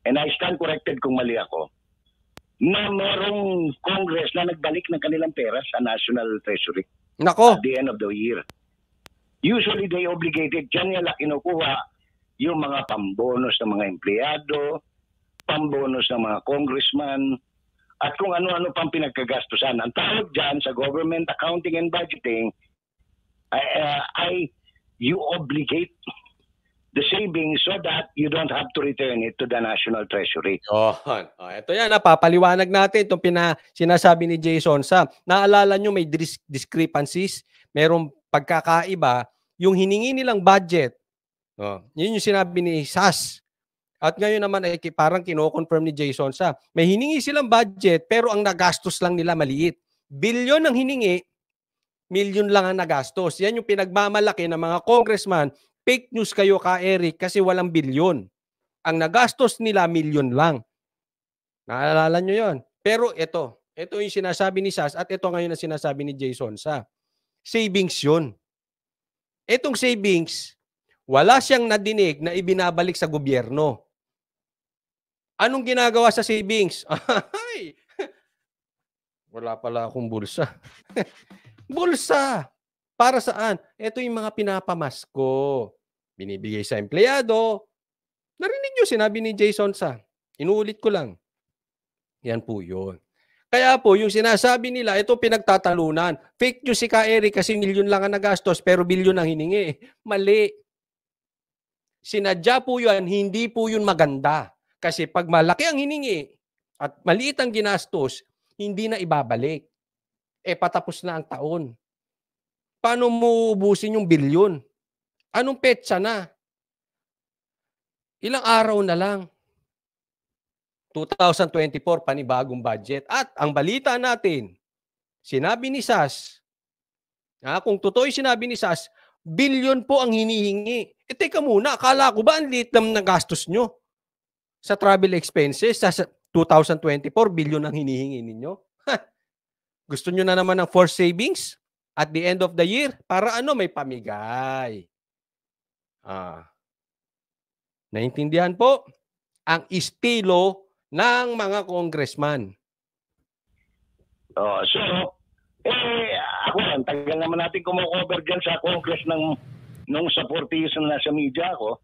and I stand corrected kung mali ako, na merong Congress na nagbalik ng kanilang pera sa National Treasury Nako. at the end of the year. Usually, they obligated, dyan nila kinukuha yung mga pambonus ng mga empleyado, pambonus ng mga congressman, at kung ano-ano pang pinagkagastusan. Ang tawag dyan sa government accounting and budgeting, you obligate the savings so that you don't have to return it to the National Treasury. Ito yan, papaliwanag natin itong sinasabi ni Jason sa. Naalala nyo may discrepancies, merong pagkakaiba, yung hiningi nilang budget. Yun yung sinabi ni SAS. At ngayon naman ay parang kino-confirm ni Jason sa. May hiningi silang budget pero ang nagastos lang nila maliit. Bilyon ang hiningi, milyon lang ang nagastos. Yan yung pinagmamalaki ng mga congressman. Fake news kayo ka, Eric, kasi walang bilyon. Ang nagastos nila, milyon lang. Naalala nyo yon. Pero ito yung sinasabi ni SAS at ito ngayon ang sinasabi ni Jason sa. Savings yun. Itong savings, wala siyang nadinig na ibinabalik sa gobyerno. Anong ginagawa sa savings? Wala pala akong bulsa. Bulsa! Para saan? Ito yung mga pinapamasko. Binibigay sa empleyado. Narinig nyo, sinabi ni Jason sa. Inuulit ko lang. Yan po yun. Kaya po, yung sinasabi nila, ito pinagtatalunan. Fake news si Ka Eric kasi milyon lang ang nagastos pero bilyon ang hiningi. Mali. Sinadya po yun, hindi po yun maganda. Kasi pag malaki ang hiningi at maliit ang ginastos, hindi na ibabalik. Patapos na ang taon. Paano mo ubusin yung bilyon? Anong petsa na? Ilang araw na lang. 2024, panibagong budget. At ang balita natin, sinabi ni SAS, kung totoo yung sinabi ni SAS, bilyon po ang hinihingi. Teka muna, akala ko ba ang liit ng nagastos nyo sa travel expenses? Sa 2024, bilyon ang hinihingi ninyo? Gusto nyo na naman ng forced savings? At the end of the year, para may pamigay. Naintindihan po ang estilo ng mga congressman. Ako lang, tagal naman natin kumukover dyan sa congress nung sa 40 years na nasa media ako.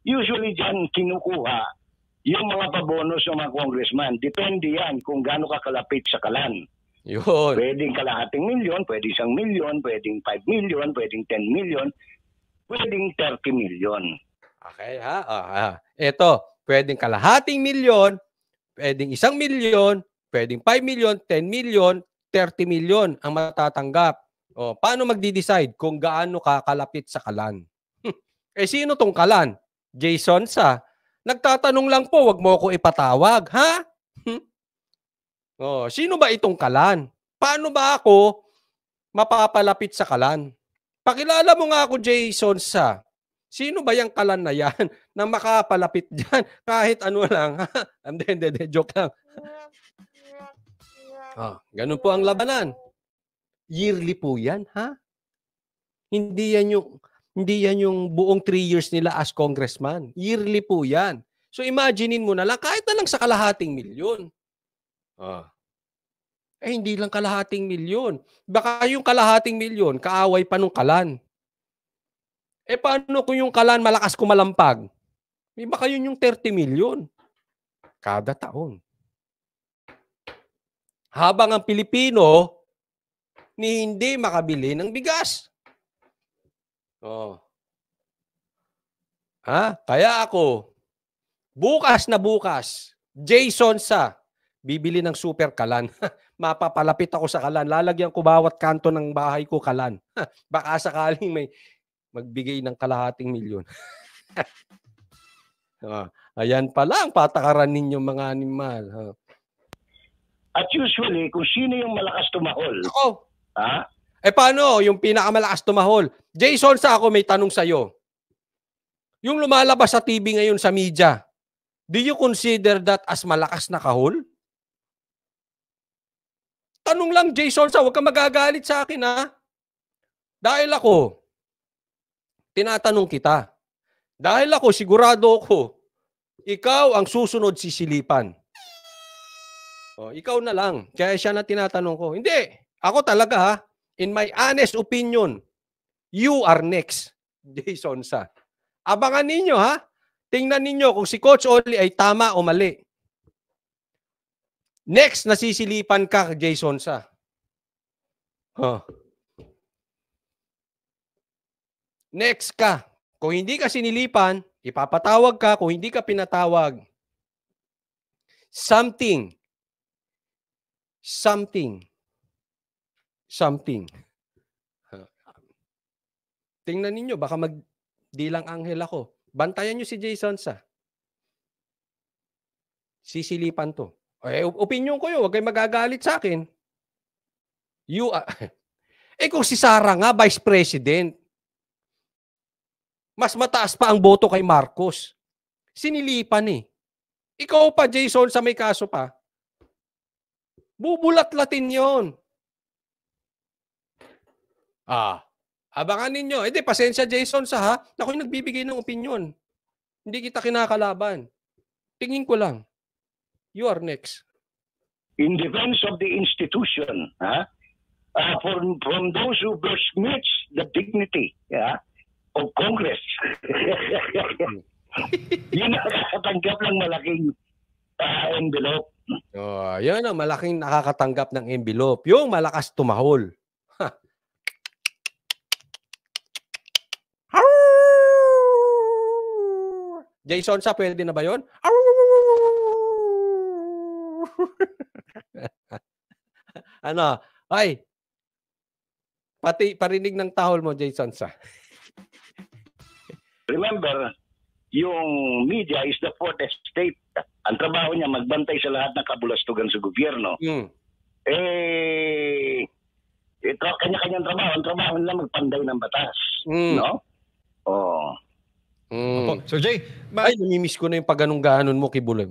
Usually dyan kinukuha yung mga pabonus ng mga congressman. Depende yan kung gaano kakalapit sa kalan. Yun. Pwedeng kalahating milyon, pwedeng 1 milyon, pwedeng 5 milyon, pwedeng 10 milyon, pwedeng 30 milyon. Okay, Ito, pwedeng kalahating milyon, pwedeng 1 milyon, pwedeng 5 milyon, 10 milyon, 30 milyon ang matatanggap. Paano magdi-decide kung gaano ka kalapit sa kalan? Sino tong kalan? Jason sa. Nagtatanong lang po, wag mo ako ipatawag, ha? Sino ba itong kalan? Paano ba ako mapapalapit sa kalan? Pakilala mo nga ako, Jason sa. Sino ba yung kalan na yan na makapalapit dyan kahit ano lang? Hindi, joke lang. Ganun po ang labanan. Yearly po yan, ha? Hindi yan yung buong 3 years nila as congressman. Yearly po yan. So imaginein mo na lang, kahit na lang sa kalahating milyon. Hindi lang kalahating milyon. Baka yung kalahating milyon, kaaway pa nung kalan. Paano kung yung kalan malakas kumalampag? Baka yun yung 30 milyon. Kada taon. Habang ang Pilipino, hindi makabili ng bigas. Kaya ako, bukas na bukas, Jason sa, bibili ng super kalan. Mapapalapit ako sa kalan. Lalagyan ko bawat kanto ng bahay ko kalan. Baka sakaling may magbigay ng kalahating milyon. Ayan pala ang patakaran ninyo mga animal. At usually, kung sino yung malakas tumahol. Paano yung pinakamalakas tumahol? Jason sa ako may tanong sa'yo. Yung lumalabas sa TV ngayon sa media, do you consider that as malakas na kahol? Tanong lang, Jason sa, huwag kang magagalit sa akin, ha? Dahil ako, tinatanong kita. Dahil ako, sigurado ako, ikaw ang susunod sisilipan. O, ikaw na lang. Kaya siya na tinatanong ko. Hindi. Ako talaga ha. In my honest opinion, you are next, Jason Sa. Abangan ninyo ha. Tingnan ninyo kung si Coach Oli ay tama o mali. Next, nasisilipan ka, Jason Sa. Huh. Next ka. Kung hindi ka sinilipan, ipapatawag ka. Kung hindi ka pinatawag, something. Tingnan ninyo, baka magdilang anghel ako. Bantayan nyo si Jason Sa. Sisilipan to. Opinion ko yun. Huwag kayo magagalit sa akin. Kung si Sara nga, Vice President, mas mataas pa ang boto kay Marcos. Sinilipan eh. Ikaw pa, Jason, sa may kaso pa. Bubulat-latin yon. Abangan ninyo. Pasensya, Jason, sa ha. Ako'y nagbibigay ng opinion. Hindi kita kinakalaban. Tingin ko lang. You are next. In defense of the institution, from those who besmirch the dignity of Congress, yun nakakatanggap ng malaking envelope. Yan ang malaking nakakatanggap ng envelope. Yung malakas tumahol. Jason Sa, pwede na ba yun? Ano? Ay, pati parinig ng tahol mo, Jason Sa. Remember, yung media is the fourth estate. Ang trabaho niya, magbantay sa lahat ng kabulastugan sa gobyerno. Kanya-kanyang trabaho. Ang trabaho nila magpanday ng batas. No? Opo. Sir Jay, ay, namimiss ko na yung pagganong-ganon mo, Kibuloy.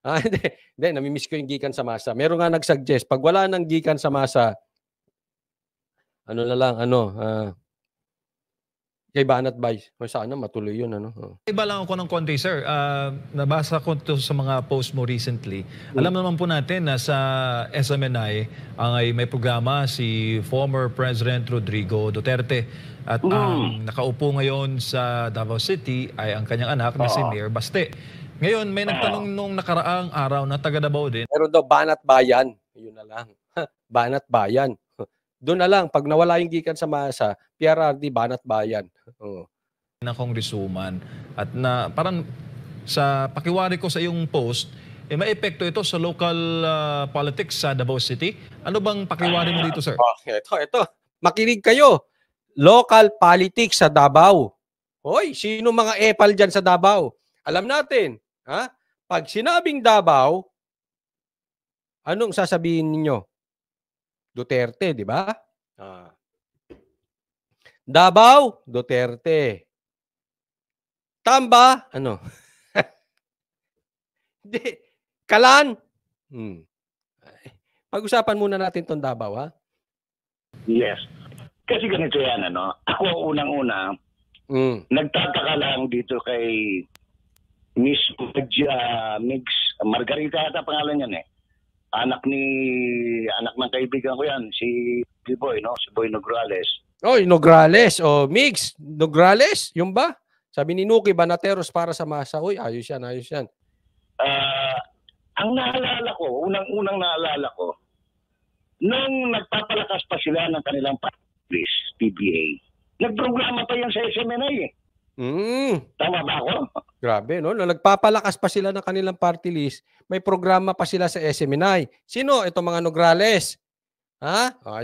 Hindi, namimiss ko yung gikan sa masa. Meron nga nag-suggest, pag wala ng gikan sa masa, kay Banat Vice. Sana matuloy yun. Iba lang ako ng konti, sir. Nabasa ko to sa mga post mo recently. Alam naman po natin na sa SMNI ay may programa si former President Rodrigo Duterte. At ang nakaupo ngayon sa Davao City ay ang kanyang anak na si Mayor Baste. Ngayon, may nagtanong nung nakaraang araw na taga Davao din. Pero daw Banat Bayan. Yun na lang. Banat Bayan. Doon na lang, pag nawala yung gikan sa masa, PRRD, Banat Bayan. Ng Congresswoman. At na parang sa pakiwari ko sa iyong post, may epekto ito sa local politics sa Davao City. Ano bang pakiwari mo dito, sir? Ito. Makinig kayo. Local politics sa Davao. Hoy, sino mga epal dyan sa Davao? Alam natin. Pag sinabing Davao, anong sasabihin ninyo? Duterte, di ba? Davao, Duterte. Tamba, ano? Kalan. Pag-usapan muna natin tong Davao, ha? Yes. Kasi ganito yan, Ako unang-una, nagtataka lang dito kay Miss Margarita ata pangalan yan anak ng kaibigan ko yan, si Boy, si Boy Nograles. Nograles. Mix. Nograles, yung ba? Sabi ni Nuki, Banateros para sa masa. Ayos yan. Ang naalala ko, unang naalala ko, nung nagpapalakas pa sila ng kanilang party list, PBA, nagprograma pa yan sa SMNI Tama ba ako? Grabe, no? Nung nagpapalakas pa sila ng kanilang party list, may programa pa sila sa SMNI. Sino? Ito mga Nograles.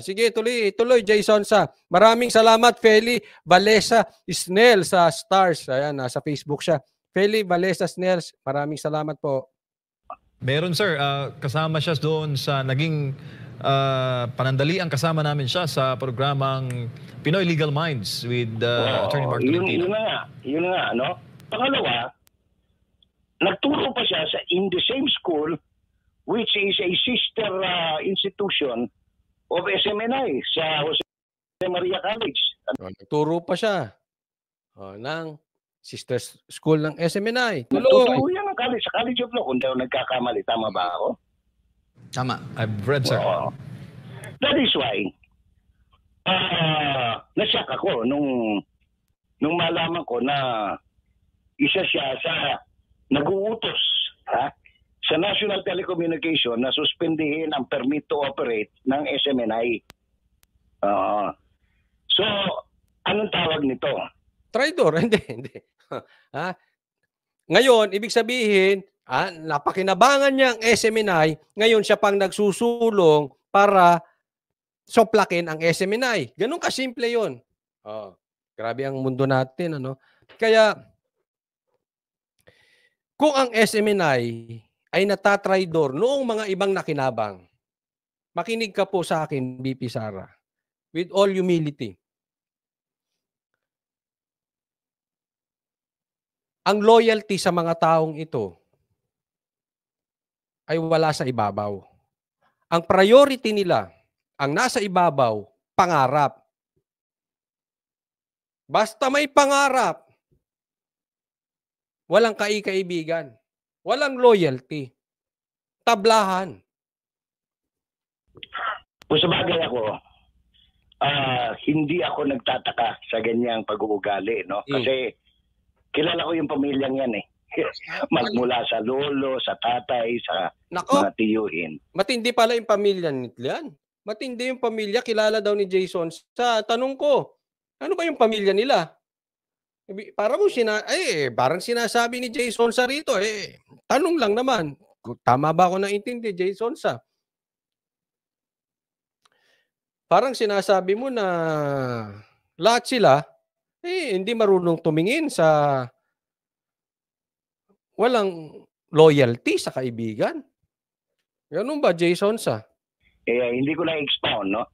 Sige, tuloy, Jason Sa. Maraming salamat, Feli Valesa Snell sa Stars. Ayan, nasa Facebook siya. Feli Valesa Snell, maraming salamat po. Meron, sir. Kasama siya doon sa naging panandalian. Kasama namin siya sa programang Pinoy Legal Minds with Attorney Mark Tolentino. Yun nga, no? Pangalawa, nagturo pa siya in the same school which is a sister institution of SMNI sa Jose Maria College. Nagturo pa siya. ng sister school ng SMNI. Natuturo yan sa College of Law. Kung daw nagkakamali, tama ba ako? Tama. I've read, sir. Oo. That is why, nasyak ako nung malaman ko na isa siya sa nag-uutos sa National Telecommunication na suspendihin ang permit to operate ng SMNI. So, anong tawag nito? Traidor, hindi. Ngayon, ibig sabihin, napakinabangan niya ang SMNI, ngayon siya pang nagsusulong para soplakin ang SMNI. Ganun kasimple yun. Grabe ang mundo natin. Kaya, kung ang SMNI ay natatraidor noong mga ibang nakinabang, makinig ka po sa akin, BP Sara, with all humility. Ang loyalty sa mga taong ito ay wala sa ibabaw. Ang priority nila, ang nasa ibabaw, pangarap. Basta may pangarap, walang kaibigan, walang loyalty, tablahan. Kung sabagay ako, hindi ako nagtataka sa ganyang pag-uugali, no? Kasi kilala ko yung pamilyang yan eh. Magmula sa lolo, sa tatay, sa mga tiyuhin. Matindi pala yung pamilya nila. Matindi yung pamilya, kilala daw ni Jason. Sa tanong ko, ano ba yung pamilya nila? Parang sinasabi ni Jason sa rito, tanong lang naman. Tama ba ako naintindi, Jason sa? Parang sinasabi mo na lahat sila, hindi marunong tumingin sa walang loyalty sa kaibigan. Ganun ba, Jason sa? Hindi ko na expound, no?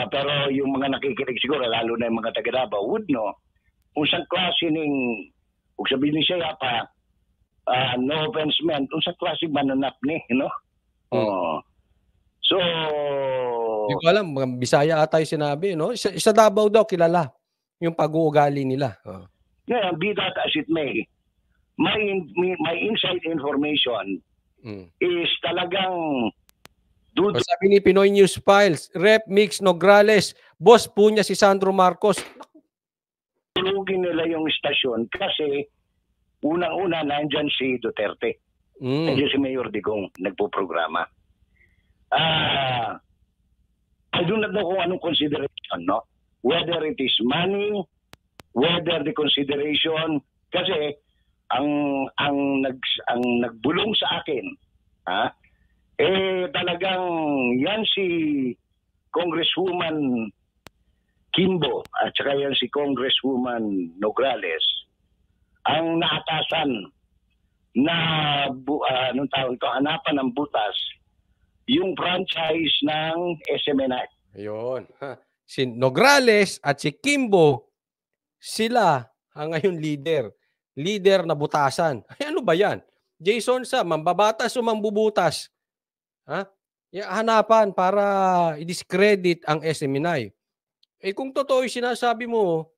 Pero yung mga nakikinig siguro, lalo na yung mga taga-Davao, would know, kung saan klase kung sabihin ni siya pa, no offense man, kung saan klase mananap ni, no? So, hindi ko alam, mga Bisaya ata yung sinabi, no? Sa Davao daw, kilala yung pag-uugali nila. Yeah, be that as it may, my inside information is talagang sabi ni Pinoy News Files, Rep. Mix Nograles, boss po niya si Sandro Marcos. Tulugin nila yung istasyon kasi unang-una nandyan si Duterte. Nandiyan si Mayor Digong nagpo-programa. I do not know kung anong consideration, no? Whether it is money, whether the consideration, kasi ang nagbulong sa akin, talagang yan si Congresswoman Kimbo at saka yan si Congresswoman Nograles ang naatasan na anong tawag ito, hanapan ng butas yung franchise ng SMNI. Ayun. Si Nograles at si Kimbo, sila ang ngayon leader na butasan. Ay, ano ba yan? Jason sa mambabatas o mambubutas? Hanapan para i-discredit ang SMNI. Kung totoo yung sinasabi mo,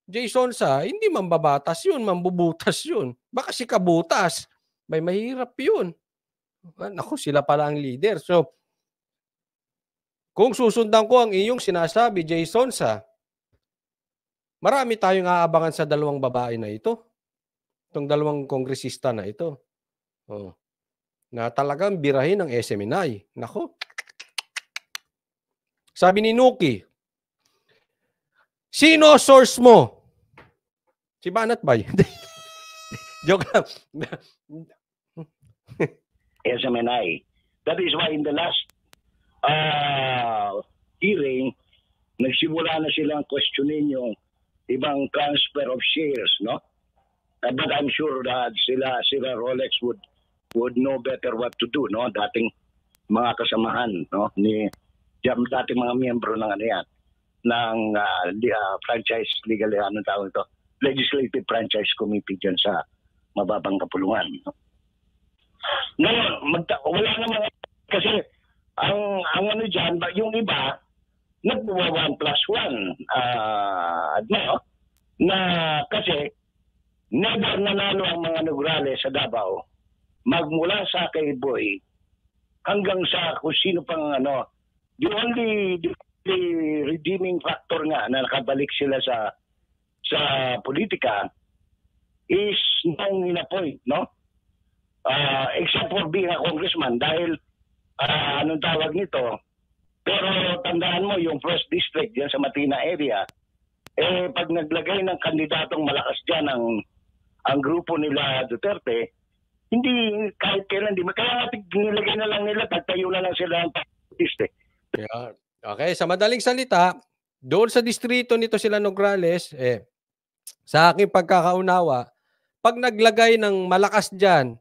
Jason sa, hindi mambabatas yun, mambubutas yun. Baka si kabutas. May mahirap yun. Naku, sila pala ang leader. So, kung susundan ko ang iyong sinasabi, Jason sa, marami tayong aabangan sa dalawang babae na ito. Itong dalawang kongresista na ito. Na talagang birahin ng SMNI. Nako. Sabi ni Nuki, sino source mo? Si Banat ba? Joke lang. SMNI. That is why in the last hearing, nagsimula na silang questionin yung ibang transfer of shares, no? But I'm sure that sila Rolex would know better what to do, no? Dating mga kasamahan, no? Dating mga miyembro ng ng franchise legal, anong tawag ito? Legislative Franchise Committee dyan sa mababang kapulungan, no? Ngayon, wala naman kasi ang ano dyan, yung iba nagbuwa 1+1, no? na kasi never nanalo ang mga Nograles sa Davao magmula sa kay Boy hanggang sa kung sino pang ano. The only redeeming factor nga na nakabalik sila sa politika is nung in-appoint, no? Except for being a congressman dahil anong tawag nito, pero tandaan mo yung first district diyan sa Matina area, pag naglagay ng kandidatong malakas dyan ang grupo nila Duterte, hindi kahit kailan, kaya nilagay na lang nila, tagtayo na lang sila ng district. Yeah. Okay, sa madaling salita, doon sa distrito nito sila Nograles, sa aking pagkakaunawa, pag naglagay ng malakas dyan,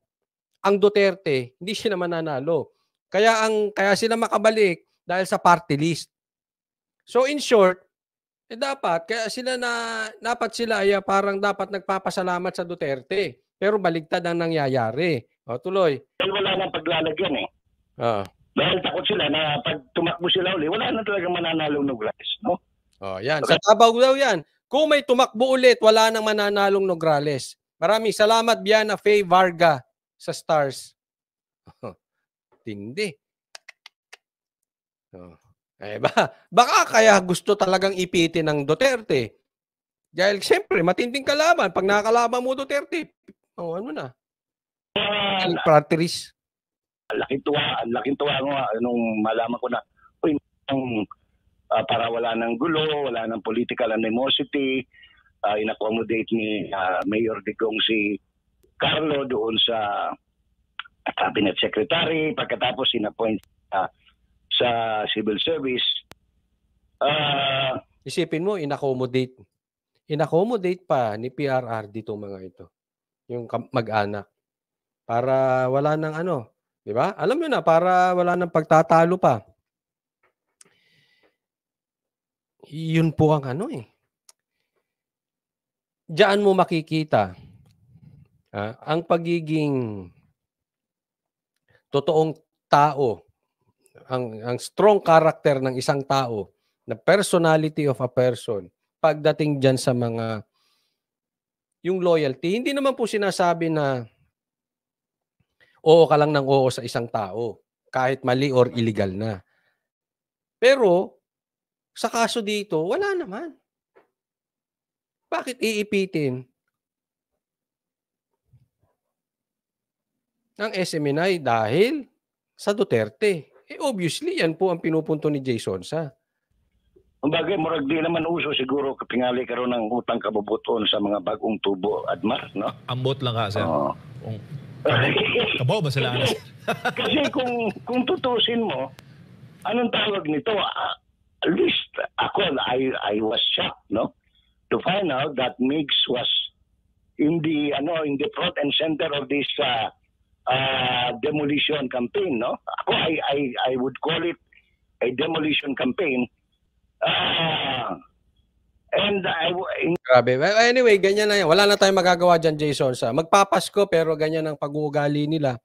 ang Duterte, hindi siya naman nanalo. Kaya sila makabalik dahil sa party list. So in short, dapat ay parang dapat nagpapasalamat sa Duterte. Pero baligtad ang nangyayari. O tuloy. Dahil wala nang paglalagyan Dahil takot sila na pag tumakbo sila uli, wala na talaga mananalong Nograles, no? Yan. Sa Davao daw yan. Kung may tumakbo ulit, wala nang mananalong Nograles. Maraming salamat, Biana Faye Varga sa Stars. Tindi. Baka kaya gusto talagang ipitin ng Duterte. Dahil siyempre, matinding kalaban. Pag nakakalaban mo Duterte, ano na? Prateris. Laking tuwa nga nung malaman ko na para wala ng gulo, wala ng political animosity, in-accommodate ni Mayor Digong si Carlo doon sa cabinet secretary, pagkatapos in-appoint sa civil service. Isipin mo, in-accommodate pa ni PRR dito mga ito, yung mag-anak, para wala ng di ba? Alam mo na, para wala ng pagtatalo pa. Yun po ang Diyan mo makikita ang pagiging totoong tao, ang strong character ng isang tao, na personality of a person, pagdating dyan sa mga yung loyalty. Hindi naman po sinasabi na oo ka lang ng oo sa isang tao, kahit mali or illegal na. Pero, sa kaso dito, wala naman. Bakit iipitin ng SMNI dahil sa Duterte? Obviously, yan po ang pinupunto ni Jason sa. Kumbaga, murag di naman uso siguro kapingali karon ng utang kabubuton sa mga bagong tubo, Admar, no? Ambot lang ka, sir. Kabaw ba sila? Kasi kung tutusin mo, anong tawag nito? At least ako, I was shocked, no? To find out that Migs was in the front and center of this demolition campaign, no? Ako, I would call it a demolition campaign. Grabe. Well, anyway, ganyan na yan. Wala na tayong magagawa dyan, Jason. Magpapasko, pero ganyan ang pag-uugali nila.